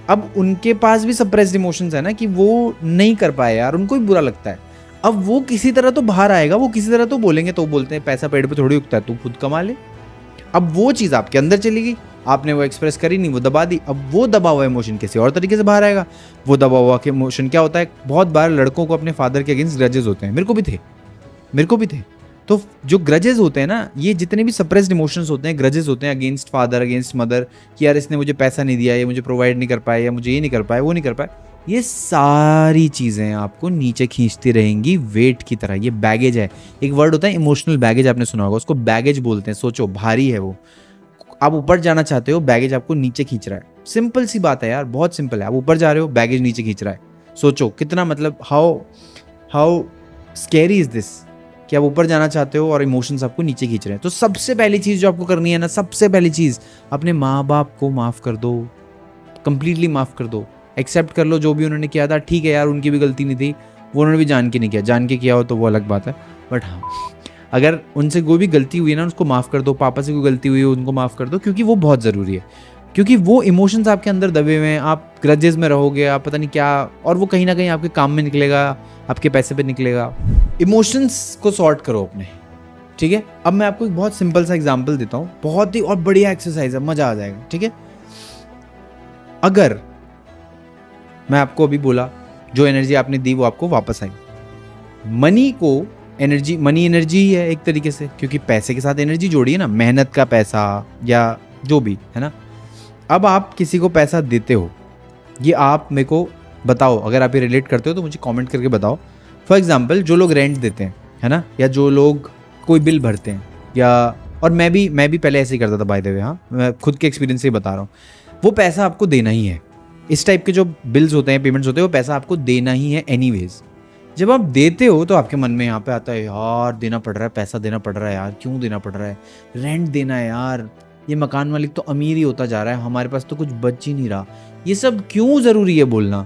अब उनके पास भी सप्रेस्ड इमोशंस है ना कि वो नहीं कर पाए यार, उनको भी बुरा लगता है। अब वो किसी तरह तो बाहर आएगा, वो किसी तरह तो बोलेंगे, तो बोलते हैं पैसा पेट पे थोड़ी उगता है, तू खुद कमा ले। अब वो चीज़ आपके अंदर चली गई, आपने वो एक्सप्रेस करी नहीं, वो दबा दी। अब वो दबा हुआ इमोशन किसी और तरीके से बाहर आएगा। वो दबा हुआ इमोशन क्या होता है, बहुत बार लड़कों को अपने फादर के अगेंस्ट ग्रजेस होते हैं। मेरे को भी थे। तो जो ग्रजेस होते हैं ना, ये जितने भी सप्रेस्ड इमोशंस होते हैं, ग्रजेस होते हैं अगेंस्ट फादर, अगेंस्ट मदर, कि यार इसने मुझे पैसा नहीं दिया, ये मुझे प्रोवाइड नहीं कर पाया, या मुझे ये नहीं कर पाया, वो नहीं कर पाया। ये सारी चीज़ें आपको नीचे खींचती रहेंगी वेट की तरह। ये बैगेज है। एक वर्ड होता है इमोशनल बैगेज, आपने सुना होगा, उसको बैगेज बोलते हैं। सोचो, भारी है वो। आप ऊपर जाना चाहते हो, बैगेज आपको नीचे खींच रहा है। सिंपल सी बात है यार, बहुत सिंपल है। आप ऊपर जा रहे हो, बैगेज नीचे खींच रहा है। सोचो कितना, मतलब हाउ स्कैरी इज दिस, कि आप ऊपर जाना चाहते हो और इमोशंस आपको नीचे खींच रहे हैं। तो सबसे पहली चीज़ जो आपको करनी है ना, सबसे पहली चीज़, अपने माँ बाप को माफ़ कर दो, कंप्लीटली माफ़ कर दो। एक्सेप्ट कर लो जो भी उन्होंने किया था। ठीक है यार, उनकी भी गलती नहीं थी, वो उन्होंने भी जान के नहीं किया। जान के किया हो तो वो अलग बात है, बट हाँ, अगर उनसे कोई भी गलती हुई है ना, उसको माफ़ कर दो। पापा से कोई गलती हुई है, उनको माफ़ कर दो, क्योंकि वो बहुत ज़रूरी है। क्योंकि वो इमोशंस आपके अंदर दबे हुए हैं, आप ग्रजेस में रहोगे, आप पता नहीं क्या, और वो कहीं ना कहीं आपके काम में निकलेगा, आपके पैसे पे निकलेगा। इमोशंस को सॉर्ट करो अपने, ठीक है? अब मैं आपको एक बहुत सिंपल सा एग्जांपल देता हूँ, बहुत ही और बढ़िया एक्सरसाइज है, मजा आ जाएगा, ठीक है? अगर मैं आपको अभी बोला, जो एनर्जी आपने दी वो आपको वापस आई। मनी एनर्जी ही है एक तरीके से, क्योंकि पैसे के साथ एनर्जी जोड़ी है ना, मेहनत का पैसा या जो भी है ना। अब आप किसी को पैसा देते हो, ये आप मेरे को बताओ, अगर आप ये रिलेट करते हो तो मुझे कमेंट करके बताओ। फॉर एग्जांपल, जो लोग रेंट देते हैं, है ना, या जो लोग कोई बिल भरते हैं, या और मैं भी पहले ऐसे ही करता था, बाय द वे। हाँ, मैं खुद के एक्सपीरियंस से ही बता रहा हूँ। वो पैसा आपको देना ही है। इस टाइप के जो बिल्स होते हैं, पेमेंट्स होते हैं, वो पैसा आपको देना ही है एनीवेज। जब आप देते हो तो आपके मन में यहाँ पे आता है, यार देना पड़ रहा है, पैसा देना पड़ रहा है यार, क्यों देना पड़ रहा है, रेंट देना है यार, ये मकान मालिक तो अमीर ही होता जा रहा है, हमारे पास तो कुछ बच ही नहीं रहा। ये सब क्यों ज़रूरी है बोलना?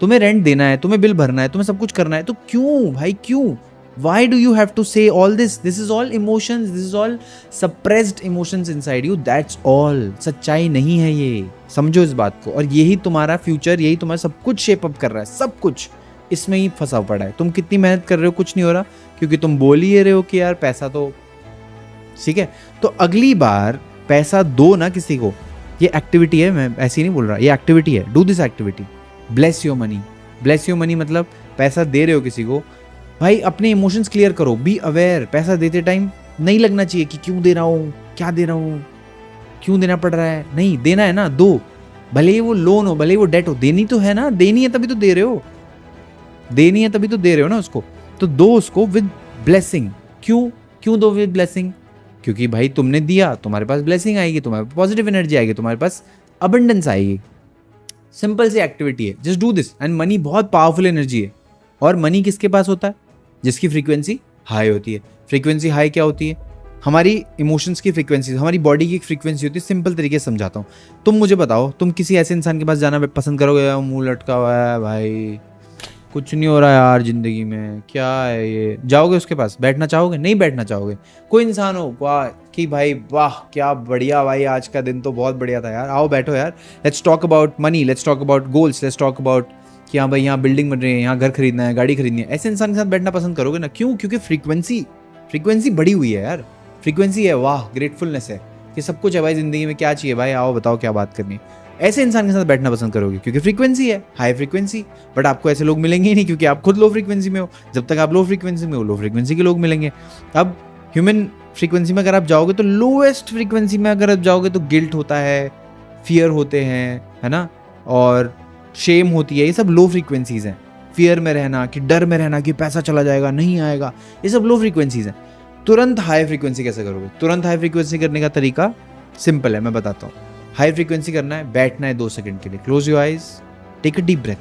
तुम्हें रेंट देना है, तुम्हें बिल भरना है, तुम्हें सब कुछ करना है, तो क्यों भाई, क्यों? Why do you have to say all this? This is all emotions, this is all suppressed emotions inside you, that's all. सच्चाई नहीं है ये, समझो इस बात को। और यही तुम्हारा फ्यूचर, यही तुम्हारा सब कुछ शेप अप कर रहा है, सब कुछ इसमें ही फंसा पड़ा है। तुम कितनी मेहनत कर रहे हो, कुछ नहीं हो रहा, क्योंकि तुम बोल ही रहे हो कि यार पैसा तो ठीक है। तो अगली बार पैसा दो ना किसी को, ये एक्टिविटी है, मैं ऐसे ही नहीं बोल रहा, ये एक्टिविटी है, do this activity, bless your money. Bless your money मतलब पैसा दे रहे हो किसी को, भाई अपने इमोशंस क्लियर करो, बी अवेयर। पैसा देते टाइम नहीं लगना चाहिए कि क्यों दे रहा हूँ, क्या दे रहा हूँ, क्यों देना पड़ रहा है। नहीं, देना है ना, दो, भले ही वो लोन हो, भले ही वो डेट हो, देनी तो है ना, देनी है तभी तो दे रहे हो, देनी है तभी तो दे रहे हो ना उसको, तो दो उसको विद ब्लेसिंग। क्यों दो विद ब्लेसिंग? क्योंकि भाई तुमने दिया, तुम्हारे पास ब्लेसिंग आएगी, तुम्हारे पास पॉजिटिव एनर्जी आएगी, तुम्हारे पास अबंडेंस आएगी। सिंपल सी एक्टिविटी है, just do this. And money बहुत पावरफुल एनर्जी है, और मनी किसके पास होता है? जिसकी फ्रीक्वेंसी हाई होती है। फ्रीक्वेंसी हाई क्या होती है? हमारी इमोशंस की फ्रीक्वेंसी, हमारी बॉडी की फ्रीक्वेंसी होती है। सिंपल तरीके से समझाता हूँ, तुम मुझे बताओ, तुम किसी ऐसे इंसान के पास जाना पसंद करोगे, मुंह लटका हुआ है, भाई कुछ नहीं हो रहा यार जिंदगी में, क्या है ये, जाओगे उसके पास? बैठना चाहोगे? नहीं बैठना चाहोगे। कोई इंसान हो वाह कि भाई वाह क्या बढ़िया भाई, आज का दिन तो बहुत बढ़िया था यार, आओ बैठो यार, let's talk about money, let's talk about goals, let's talk about कि हाँ भाई यहाँ बिल्डिंग बन रही है, यहाँ घर खरीदना है, गाड़ी खरीदनी है। ऐसे इंसान के साथ बैठना पसंद करोगे ना? क्यों? क्योंकि फ्रीक्वेंसी बढ़ी हुई है यार, फ्रीक्वेंसी है, वाह ग्रेटफुलनेस है कि सब कुछ है भाई जिंदगी में, क्या चाहिए भाई, आओ बताओ क्या बात करनी है। ऐसे इंसान के साथ बैठना पसंद करोगे क्योंकि फ्रीक्वेंसी है, हाई फ्रीक्वेंसी। बट आपको ऐसे लोग मिलेंगे ही नहीं, क्योंकि आप खुद लो फ्रीक्वेंसी में हो। जब तक आप लो फ्रीक्वेंसी में हो, लो फ्रीक्वेंसी के लोग मिलेंगे। अब ह्यूमन फ्रीक्वेंसी में अगर आप जाओगे तो लोएस्ट फ्रीक्वेंसी में अगर आप जाओगे तो गिल्ट होता है, फियर होते हैं, है ना, और शेम होती है, ये सब लो फ्रीक्वेंसीज हैं। फियर में रहना, कि डर में रहना कि पैसा चला जाएगा, नहीं आएगा, ये सब लो फ्रीक्वेंसीज हैं। तुरंत हाई फ्रीक्वेंसी कैसे करोगे? तुरंत हाई फ्रीक्वेंसी करने का तरीका सिंपल है, मैं बताता हूँ। हाई फ्रीक्वेंसी करना है, बैठना है 2 सेकंड के लिए, close your eyes, take a deep breath,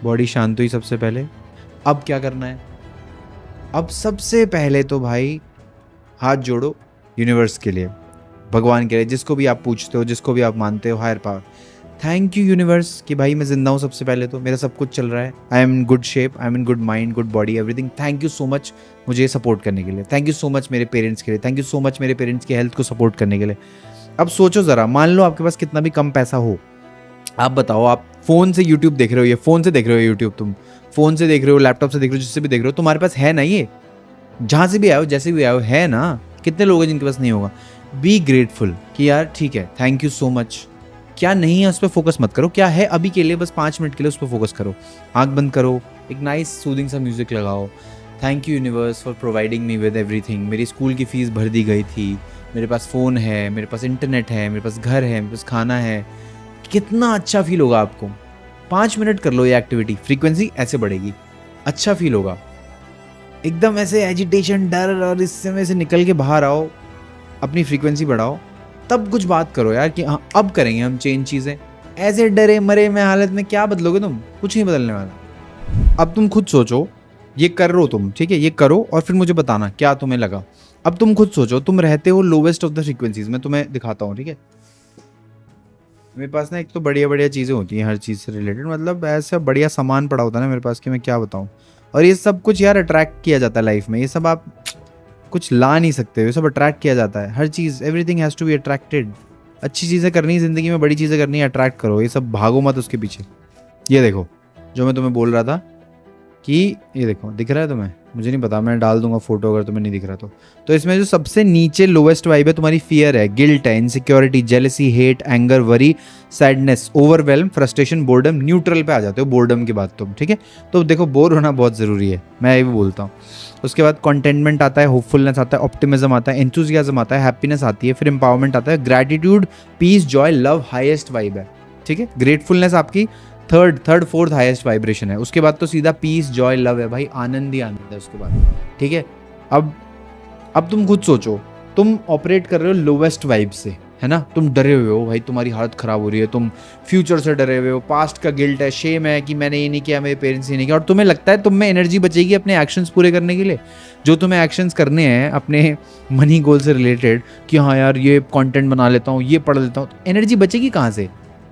body शांत हुई सबसे पहले। अब क्या करना है? अब सबसे पहले तो भाई हाथ जोड़ो यूनिवर्स के लिए, भगवान के लिए, जिसको भी आप पूछते हो, जिसको भी आप मानते हो, higher power. Thank you universe कि भाई मैं जिंदा हूँ, सबसे पहले तो मेरा सब कुछ चल रहा है, I am in good shape, I am in good mind, good body, everything. Thank you so much मुझे सपोर्ट करने के लिए, थैंक यू सो मच मेरे पेरेंट्स के लिए, थैंक यू सो मच मेरे पेरेंट्स की हेल्थ को सपोर्ट करने के लिए। अब सोचो ज़रा, मान लो आपके पास कितना भी कम पैसा हो, आप बताओ, आप फ़ोन से यूट्यूब देख रहे हो, ये फ़ोन से देख रहे हो यूट्यूब, तुम फ़ोन से देख रहे हो, लैपटॉप से देख रहे हो, जिससे भी देख रहे हो, तुम्हारे पास है ना, ये जहाँ से भी आए हो, जैसे भी आए हो, है ना। कितने लोग हैं जिनके पास नहीं होगा? बी ग्रेटफुल कि यार ठीक है, थैंक यू सो मच। क्या नहीं है उस पर फोकस मत करो, क्या है अभी के लिए बस 5 मिनट के लिए उस पर फोकस करो। आंख बंद करो, एक नाइस सूदिंग सा म्यूजिक लगाओ। Thank you universe for providing me with everything. मेरी स्कूल की फ़ीस भर दी गई थी, मेरे पास फ़ोन है, मेरे पास इंटरनेट है, मेरे पास घर है, मेरे पास खाना है। कितना अच्छा फील होगा आपको। 5 मिनट कर लो ये एक्टिविटी, फ्रीक्वेंसी ऐसे बढ़ेगी, अच्छा फील होगा। एकदम ऐसे एजिटेशन, डर और इससे में से निकल के बाहर आओ, अपनी फ्रीक्वेंसी बढ़ाओ, तब कुछ बात करो यार कि हाँ अब करेंगे हम चेंज चीज़ें। ऐसे डरे मरे में हालत में क्या बदलोगे तुम? कुछ नहीं बदलने वाला। अब तुम खुद सोचो, ये कर रो तुम, ठीक है, ये करो और फिर मुझे बताना क्या तुम्हें लगा। अब तुम खुद सोचो, तुम रहते हो लोवेस्ट ऑफ द फ्रीक्वेंसीज, मैं तुम्हें दिखाता हूँ, ठीक है। मेरे पास ना एक तो बढ़िया बढ़िया चीज़ें होती हैं हर चीज़ से रिलेटेड, मतलब ऐसा बढ़िया सामान पड़ा होता है ना मेरे पास कि मैं क्या बताऊँ। और ये सब कुछ यार अट्रैक्ट किया जाता है लाइफ में, ये सब आप कुछ ला नहीं सकते, ये सब अट्रैक्ट किया जाता है, हर चीज़, everything has to be attracted. अच्छी चीज़ें करनी है ज़िंदगी में, बड़ी चीज़ें करनी है, अट्रैक्ट करो, ये सब भागो मत उसके पीछे। ये देखो जो मैं तुम्हें बोल रहा था कि ये देखो, दिख रहा है तुम्हें? मुझे नहीं पता, मैं डाल दूंगा फोटो अगर तुम्हें नहीं दिख रहा तो इसमें जो सबसे नीचे लोवेस्ट वाइब है तुम्हारी फियर है, गिल्ट है, insecurity, jealousy, hate, anger, worry, sadness, overwhelm, frustration, boredom. Neutral पे आ जाते हो बोर्डम के बाद तुम, ठीक है। तो देखो बोर होना बहुत ज़रूरी है, मैं ये भी बोलता हूँ। उसके बाद कंटेंटमेंट आता है, होपफुलनेस आता है, ऑप्टिमिज्म आता है, एंथुजियाज्म आता है, हैप्पीनेस आती है, फिर एम्पावरमेंट आता है, gratitude, peace, joy, love highest vibe है, ठीक है। ग्रेटफुलनेस आपकी थर्ड फोर्थ हाईएस्ट वाइब्रेशन है। उसके बाद तो सीधा पीस, जॉय, लव है भाई, आनंद ही आनंद है उसके बाद, ठीक है। अब तुम खुद सोचो, तुम ऑपरेट कर रहे हो लोवेस्ट वाइब से, है ना, तुम डरे हुए हो भाई, तुम्हारी हालत ख़राब हो रही है, तुम फ्यूचर से डरे हुए हो, पास्ट का गिल्ट है, शेम है कि मैंने ये नहीं किया, मेरे पेरेंट्स ने नहीं किया, और तुम्हें लगता है तुम में एनर्जी बचेगी अपने एक्शंस पूरे करने के लिए, जो तुम्हें एक्शंस करने हैं अपने मनी गोल से रिलेटेड, कि हाँ यार ये कंटेंट बना लेता हूँ, ये पढ़ लेता हूँ, एनर्जी बचेगी कहाँ से?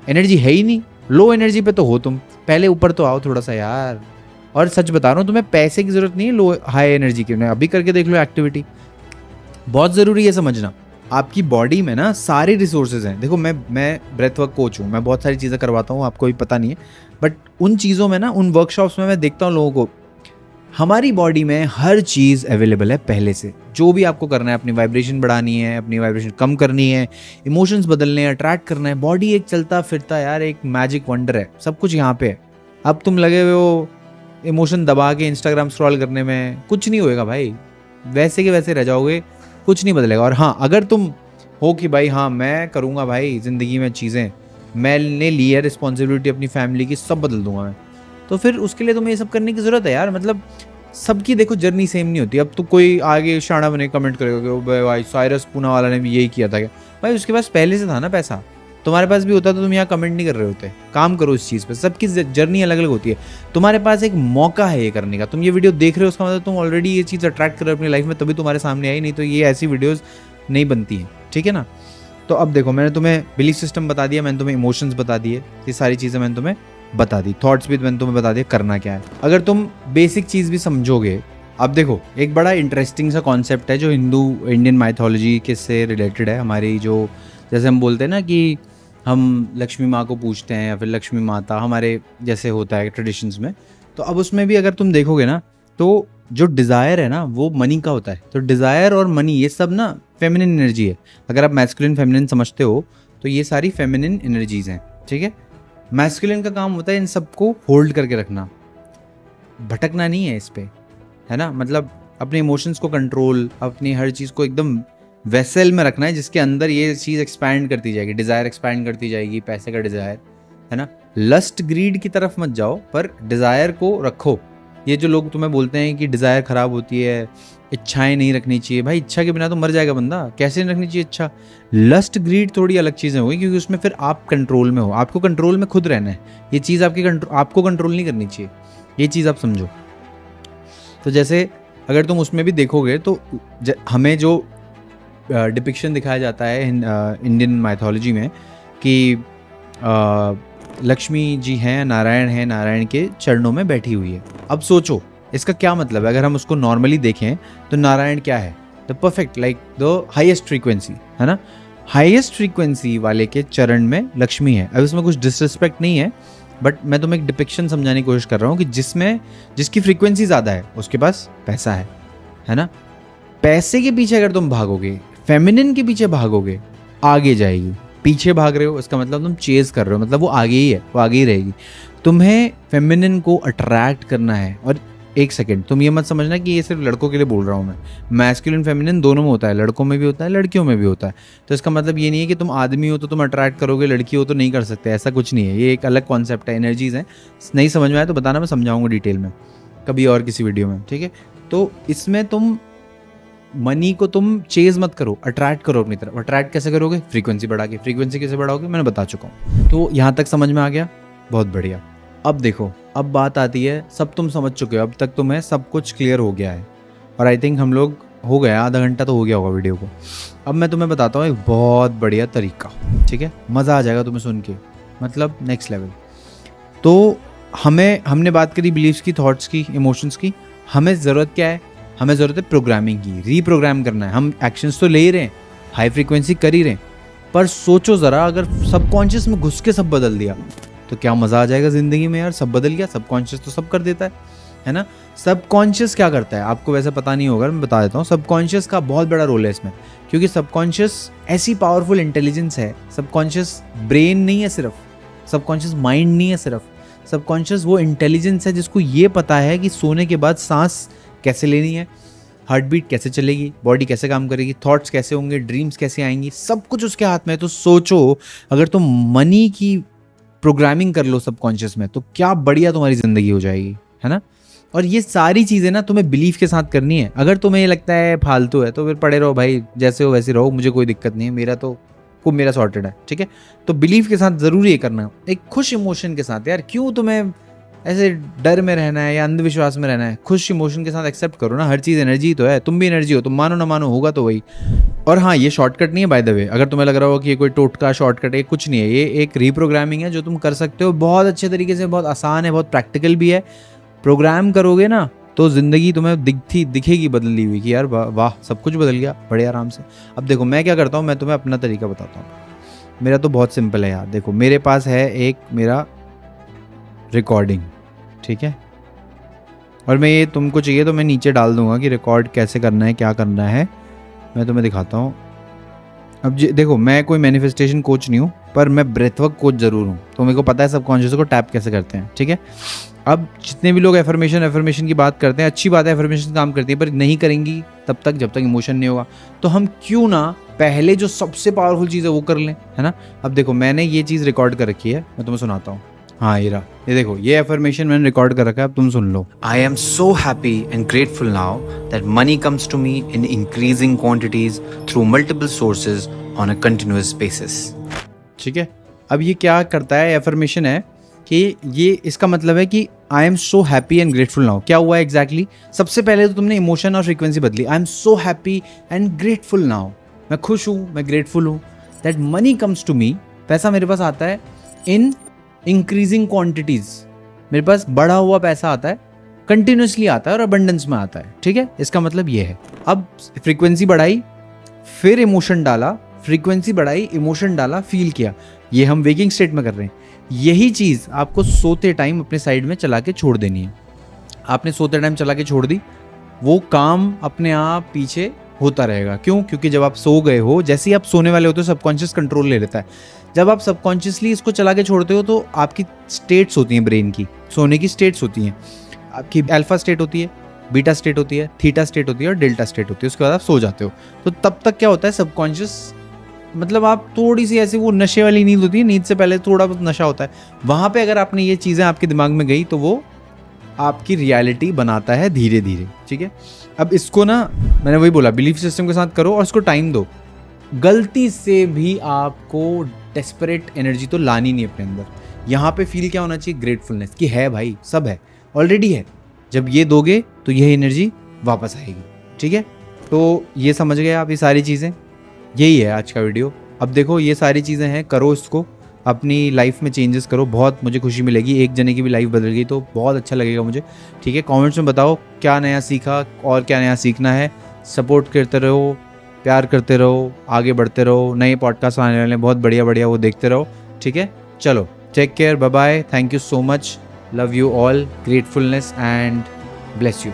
एनर्जी है ही नहीं, लो एनर्जी पे तो हो तुम, पहले ऊपर तो आओ थोड़ा सा यार। और सच बता रहा हूँ, तुम्हें पैसे की ज़रूरत नहीं है लो हाई एनर्जी की, अभी करके देख लो एक्टिविटी। बहुत ज़रूरी है समझना, आपकी बॉडी में ना सारे रिसोर्सेज हैं। देखो मैं ब्रेथ वर्क कोच हूँ, मैं बहुत सारी चीज़ें करवाता हूँ, आपको भी पता नहीं है, बट उन चीज़ों में ना, उन वर्कशॉप्स में मैं देखता हूँ लोगों को, हमारी बॉडी में हर चीज़ अवेलेबल है पहले से। जो भी आपको करना है, अपनी वाइब्रेशन बढ़ानी है, अपनी वाइब्रेशन कम करनी है, इमोशंस बदलने हैं, अट्रैक्ट करना है, बॉडी एक चलता फिरता यार एक मैजिक वंडर है, सब कुछ यहाँ पे है। अब तुम लगे हुए हो इमोशन दबा के इंस्टाग्राम स्क्रॉल करने में, कुछ नहीं होएगा भाई, वैसे के वैसे रह जाओगे, कुछ नहीं बदलेगा। और हाँ, अगर तुम हो कि भाई हाँ मैं करूँगा भाई ज़िंदगी में चीज़ें, मैंने ली है रिस्पॉन्सिबिलिटी अपनी फैमिली की, सब बदल दूंगा मैं, तो फिर उसके लिए तुम्हें ये सब करने की ज़रूरत है यार। मतलब सबकी देखो जर्नी सेम नहीं होती। अब तो कोई आगे शाना बने कमेंट करेगा कि भाई साइरस पूना वाला ने भी यही किया था क्या? भाई उसके पास पहले से था ना पैसा, तुम्हारे पास भी होता तो तुम यहाँ कमेंट नहीं कर रहे होते। काम करो इस चीज़ पे, सबकी जर्नी अलग अलग होती है। तुम्हारे पास एक मौका है ये करने का, तुम ये वीडियो देख रहे हो, उसका मतलब तुम ऑलरेडी ये चीज़ अट्रैक्ट कर रहे हो अपनी लाइफ में, तभी तुम्हारे सामने आई, नहीं तो ये ऐसी वीडियोज़ नहीं बनती हैं, ठीक है ना। तो अब देखो, मैंने तुम्हें बिलीफ सिस्टम बता दिया, मैंने तुम्हें इमोशंस बता दिए, ये सारी चीज़ें मैंने तुम्हें बता दी, थॉट्स भी मैंने तुम्हें बता दिया करना क्या है। अगर तुम बेसिक चीज़ भी समझोगे, अब देखो एक बड़ा इंटरेस्टिंग सा कॉन्सेप्ट है जो इंडियन माइथोलॉजी के से रिलेटेड है। हमारी जो, जैसे हम बोलते हैं ना कि हम लक्ष्मी माँ को पूछते हैं या फिर लक्ष्मी माता, हमारे जैसे होता है ट्रेडिशंस में, तो अब उसमें भी अगर तुम देखोगे ना, तो जो डिज़ायर है ना वो मनी का होता है। तो डिज़ायर और मनी ये सब ना फेमिनिन एनर्जी है। अगर आप मैस्कुलिन फेमिनिन समझते हो तो ये सारी फेमिनिन एनर्जीज हैं, ठीक है। मैस्कुलिन का काम होता है इन सबको होल्ड करके रखना, भटकना नहीं है इस पे, है ना। मतलब अपने इमोशंस को कंट्रोल, अपनी हर चीज़ को एकदम वेसल में रखना है जिसके अंदर ये चीज़ एक्सपैंड करती जाएगी, डिज़ायर एक्सपैंड करती जाएगी, पैसे का डिज़ायर, है ना। लस्ट ग्रीड की तरफ मत जाओ, पर डिज़ायर को रखो। ये जो लोग तुम्हें बोलते हैं कि डिज़ायर ख़राब होती है, इच्छाएं नहीं रखनी चाहिए, भाई इच्छा के बिना तो मर जाएगा बंदा, कैसे नहीं रखनी चाहिए इच्छा। लस्ट ग्रीड थोड़ी अलग चीज़ें होगी, क्योंकि उसमें फिर आप कंट्रोल में हो, आपको कंट्रोल में खुद रहना है, ये चीज़ आपको कंट्रोल नहीं करनी चाहिए, ये चीज़ आप समझो। तो जैसे अगर तुम उसमें भी देखोगे तो हमें जो डिपिक्शन दिखाया जाता है इंडियन माइथोलॉजी में कि लक्ष्मी जी हैं, नारायण के चरणों में बैठी हुई है। अब सोचो इसका क्या मतलब है। अगर हम उसको नॉर्मली देखें तो नारायण क्या है? The perfect, like the highest frequency, है ना। हाईएस्ट फ्रीक्वेंसी वाले के चरण में लक्ष्मी है। अब इसमें कुछ डिसरिस्पेक्ट नहीं है, बट मैं तुम्हें एक डिपिक्शन समझाने की कोशिश कर रहा हूँ कि जिसकी फ्रीक्वेंसी ज़्यादा है उसके पास पैसा है ना। पैसे के पीछे अगर तुम भागोगे, फेमिनिन के पीछे भागोगे, आगे जाएगी। पीछे भाग रहे हो इसका मतलब तुम चेज कर रहे हो, मतलब वो आगे ही है, वो आगे ही रहेगी। तुम्हें फेमिनिन को अट्रैक्ट करना है। और एक सेकंड, तुम ये मत समझना कि ये सिर्फ लड़कों के लिए बोल रहा हूँ मैं, मैस्कुलिन फेमिनिन दोनों में होता है, लड़कों में भी होता है, लड़कियों में भी होता है। तो इसका मतलब ये नहीं है कि तुम आदमी हो तो तुम अट्रैक्ट करोगे, लड़की हो तो नहीं कर सकते, ऐसा कुछ नहीं है। ये एक अलग कॉन्सेप्ट है, एनर्जीज हैं। नहीं समझ में आया तो बताना, मैं समझाऊंगा डिटेल में कभी और किसी वीडियो में, ठीक है। तो इसमें तुम मनी को तुम चेज मत करो, अट्रैक्ट करो अपनी तरफ। अट्रैक्ट कैसे करोगे? फ्रीक्वेंसी बढ़ा के। फ्रीक्वेंसी कैसे बढ़ाओगे? मैंने बता चुका हूँ। तो यहाँ तक समझ में आ गया? बहुत बढ़िया। अब देखो, अब बात आती है, सब तुम समझ चुके हो, अब तक तुम्हें सब कुछ क्लियर हो गया है। और आई थिंक हम लोग हो गया, आधा घंटा तो हो गया होगा वीडियो को। अब मैं तुम्हें बताता हूँ एक बहुत बढ़िया तरीका, ठीक है। मज़ा आ जाएगा तुम्हें सुन के, मतलब नेक्स्ट लेवल। तो हमने बात करी बिलीव्स की, थॉट्स की, इमोशंस की। हमें ज़रूरत क्या है? हमें ज़रूरत है प्रोग्रामिंग की, रीप्रोग्राम करना है। हम एक्शंस तो ले ही रहे हैं, हाई फ्रीक्वेंसी कर ही रहे हैं, पर सोचो ज़रा, अगर सबकॉन्शियस में घुस के सब बदल दिया तो क्या मज़ा आ जाएगा ज़िंदगी में यार। सब बदल गया, सबकॉन्शियस तो सब कर देता है ना। सबकॉन्शियस क्या करता है आपको वैसे पता नहीं होगा, मैं बता देता हूँ। सबकॉन्शियस का बहुत बड़ा रोल है इसमें, क्योंकि सबकॉन्शियस ऐसी पावरफुल इंटेलिजेंस है। सबकॉन्शियस ब्रेन नहीं है सिर्फ, सबकॉन्शियस माइंड नहीं है सिर्फ, सबकॉन्शियस वो इंटेलिजेंस है जिसको ये पता है कि सोने के बाद सांस कैसे लेनी है, हार्ट बीट कैसे चलेगी, बॉडी कैसे काम करेगी, थॉट्स कैसे होंगे, ड्रीम्स कैसे आएंगी, सब कुछ उसके हाथ में है। तो सोचो अगर तुम मनी की प्रोग्रामिंग कर लो सबकॉन्शियस में, तो क्या बढ़िया तुम्हारी ज़िंदगी हो जाएगी, है ना। और ये सारी चीज़ें ना तुम्हें बिलीफ के साथ करनी है। अगर तुम्हें ये लगता है फालतू है तो फिर पड़े रहो भाई, जैसे हो वैसे रहो, मुझे कोई दिक्कत नहीं है। मेरा तो को मेरा सॉर्टेड है, ठीक है। तो बिलीफ के साथ ज़रूरी है करना, एक खुश इमोशन के साथ। यार क्यों तुम्हें ऐसे डर में रहना है या अंधविश्वास में रहना है, खुश इमोशन के साथ एक्सेप्ट करो ना, हर चीज़ एनर्जी तो है, तुम भी एनर्जी हो, तुम मानो ना मानो होगा तो वही। और हाँ, ये शॉर्टकट नहीं है बाय द वे, अगर तुम्हें लग रहा हो कि ये कोई टोटका शॉर्टकट है, कुछ नहीं है, ये एक रीप्रोग्रामिंग है जो तुम कर सकते हो बहुत अच्छे तरीके से, बहुत आसान है, बहुत प्रैक्टिकल भी है। प्रोग्राम करोगे ना तो ज़िंदगी तुम्हें दिखेगी बदली हुई कि यार वाह सब कुछ बदल गया बड़े आराम से। अब देखो मैं क्या करता हूँ, मैं तुम्हें अपना तरीका बताता हूँ। मेरा तो बहुत सिंपल है यार। देखो मेरे पास है एक मेरा रिकॉर्डिंग, ठीक है, और मैं ये तुमको चाहिए तो मैं नीचे डाल दूंगा कि रिकॉर्ड कैसे करना है, क्या करना है, मैं तुम्हें दिखाता हूँ। अब देखो मैं कोई मैनिफेस्टेशन कोच नहीं हूँ, पर मैं ब्रेथवर्क कोच ज़रूर हूँ, तो मेरे को पता है सबकॉन्शियस को टैप कैसे करते हैं, ठीक है। अब जितने भी लोग एफर्मेशन की बात करते हैं, अच्छी बात है, एफर्मेशन काम करती है, पर नहीं करेंगी तब तक जब तक इमोशन नहीं होगा। तो हम क्यों ना पहले जो सबसे पावरफुल चीज़ है वो कर लें, है ना। अब देखो मैंने ये चीज़ रिकॉर्ड कर रखी है, मैं तुम्हें सुनाता हूँ। हाँ ये रहा, ये देखो ये एफर्मेशन मैंने रिकॉर्ड कर रखा है, अब तुम सुन लो। I am so happy and grateful now that money comes to me in increasing quantities through multiple sources on a continuous basis. ठीक है, अब ये क्या करता है, एफर्मेशन है कि ये इसका मतलब है कि आई am so happy and grateful now. क्या हुआ एग्जैक्टली सबसे पहले तो तुमने इमोशन और फ्रीक्वेंसी बदली, I am so happy and grateful now, मैं खुश हूँ, मैं ग्रेटफुल हूँ। That money comes to me, पैसा मेरे पास आता है इन इंक्रीजिंग क्वांटिटीज, मेरे पास बढ़ा हुआ पैसा आता है, कंटिन्यूसली आता है और अबंडेंस में आता है, ठीक है। इसका मतलब ये है, अब फ्रीक्वेंसी बढ़ाई फिर इमोशन डाला, फ्रीक्वेंसी बढ़ाई इमोशन डाला, फील किया, ये हम वेकिंग स्टेट में कर रहे हैं। यही चीज़ आपको सोते टाइम अपने साइड में चला के छोड़ देनी है। आपने सोते टाइम चला के छोड़ दी, वो काम अपने आप पीछे होता रहेगा। क्यों? क्योंकि जब आप सो गए हो, जैसे ही आप सोने वाले होते हो सबकॉन्शियस कंट्रोल ले लेता है। जब आप सबकॉन्शियसली इसको चला के छोड़ते हो तो आपकी स्टेट्स होती हैं ब्रेन की, सोने की स्टेट्स होती हैं। आपकी अल्फा स्टेट होती है, बीटा स्टेट होती है, थीटा स्टेट होती है और डेल्टा स्टेट होती है। उसके बाद आप सो जाते हो। तो तब तक क्या होता है, सबकॉन्शियस मतलब आप थोड़ी सी ऐसी वो नशे वाली नींद होती है, नींद से पहले थोड़ा बहुत नशा होता है, वहाँ पे अगर आपने ये चीज़ें आपके दिमाग में गई तो वो आपकी रियलिटी बनाता है धीरे धीरे, ठीक है। अब इसको ना मैंने वही बोला, बिलीफ सिस्टम के साथ करो और इसको टाइम दो। गलती से भी आपको डेस्परेट एनर्जी तो लानी नहीं अपने अंदर। यहाँ पे फील क्या होना चाहिए, ग्रेटफुलनेस कि है भाई, सब है, ऑलरेडी है। जब ये दोगे तो यह एनर्जी वापस आएगी, ठीक है। तो ये समझ गए आप, ये सारी चीज़ें, यही है आज का वीडियो। अब देखो ये सारी चीज़ें हैं, करो इसको, अपनी लाइफ में चेंजेस करो, बहुत मुझे खुशी मिलेगी। एक जने की भी लाइफ बदल गई तो बहुत अच्छा लगेगा मुझे, ठीक है। कमेंट्स में बताओ क्या नया सीखा और क्या नया सीखना है। सपोर्ट करते रहो, प्यार करते रहो, आगे बढ़ते रहो। नए पॉडकास्ट आने वाले बहुत बढ़िया बढ़िया, वो देखते रहो, ठीक है। चलो take care, bye bye, thank you so much, love you all, gratefulness and bless you.